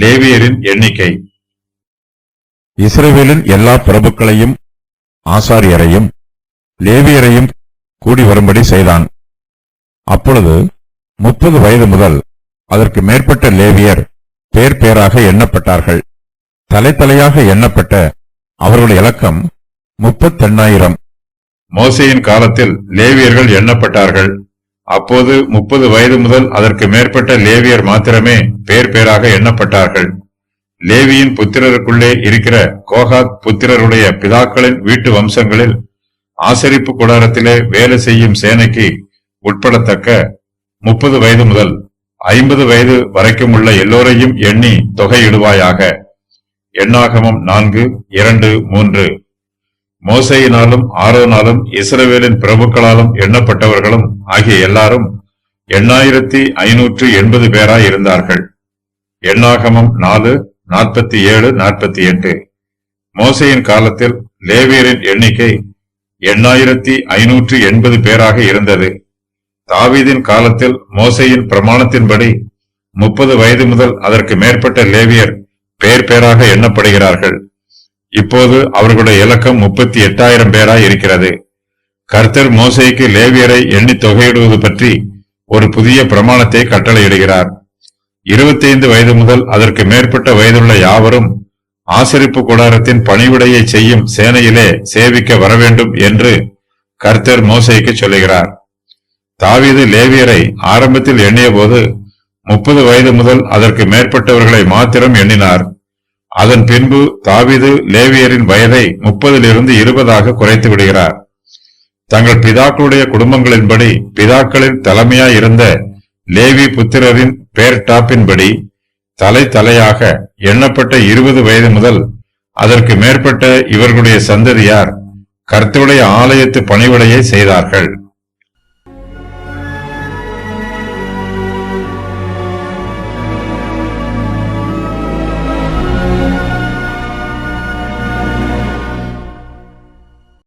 லேவியரின் எண்ணிக்கை. இஸ்ரவேலின் எல்லா பிரபுக்களையும் ஆசாரியரையும் லேவியரையும் கூடி வரும்படி செய்தான். அப்பொழுது 30 வயது முதல் அதற்கு மேற்பட்ட லேவியர் பேர் பேராக எண்ணப்பட்டார்கள். தலைத்தலையாக எண்ணப்பட்ட அவர்களுடைய இலக்கம் 38,000. மோசேயின் காலத்தில் லேவியர்கள் எண்ணப்பட்டார்கள். அப்போது 30 வயது முதல் அதற்கு மேற்பட்ட லேவியர் மாத்திரமே பேர் பேராக எண்ணப்பட்டார்கள். லேவியின் புத்திரருக்குள்ளே இருக்கிற கோகாத் புத்திரருடைய பிதாக்களின் வீட்டு வம்சங்களில் ஆசரிப்பு கூடாரத்திலே வேலை செய்யும் சேனைக்கு உட்படத்தக்க 30 வயது முதல் 50 வயது வரைக்கும் உள்ள எல்லோரையும் எண்ணி தொகையிடுவாயாக. எண்ணாகமம் 4:2-3. மோசேயினாலும் ஆரோனாலும் இஸ்ரவேலின் பிரபுக்களாலும் எண்ணப்பட்டவர்களும் ஆகிய எல்லாரும் 8580 பேராய் இருந்தார்கள். எண்ணாகமம் 4:47-48. மோசேயின் காலத்தில் லேவியரின் எண்ணிக்கை 8580 பேராக இருந்தது. தாவீதின் காலத்தில் மோசேயின் பிரமாணத்தின்படி 30 வயது முதல் அதற்கு மேற்பட்ட லேவியர் பேர் பேராக எண்ணப்படுகிறார்கள். இப்போது அவர்களுடைய இலக்கம் 38,000 பேராய் இருக்கிறது. கர்த்தர் மோசேக்கு லேவியரை எண்ணி தொகையிடுவது பற்றி ஒரு புதிய பிரமாணத்தை கட்டளையிடுகிறார். 25 வயது முதல் அதற்கு மேற்பட்ட வயதுள்ள யாவரும் ஆசரிப்பு கூடாரத்தின் பணிவிடையை செய்யும் சேனையிலே சேவிக்க வரவேண்டும் என்று கர்த்தர் மோசேக்கு சொல்லுகிறார். தாவீது லேவியரை ஆரம்பத்தில் எண்ணிய போது 30 வயது முதல் அதற்கு மேற்பட்டவர்களை மாத்திரம் எண்ணினார். அதன் பின்பு தாவீது லேவியரின் வயதை 30 20 குறைத்து விடுகிறார். தங்கள் பிதாக்களுடைய குடும்பங்களின்படி பிதாக்களின் தலைமையாய் இருந்த லேவி புத்திரரின் பேர் டாப்பின்படி தலையாக எண்ணப்பட்ட 20 வயது முதல் அதற்கு மேற்பட்ட இவர்களுடைய சந்ததியார் கர்த்தருடைய ஆலயத்து பணிவிடையை செய்தார்கள்.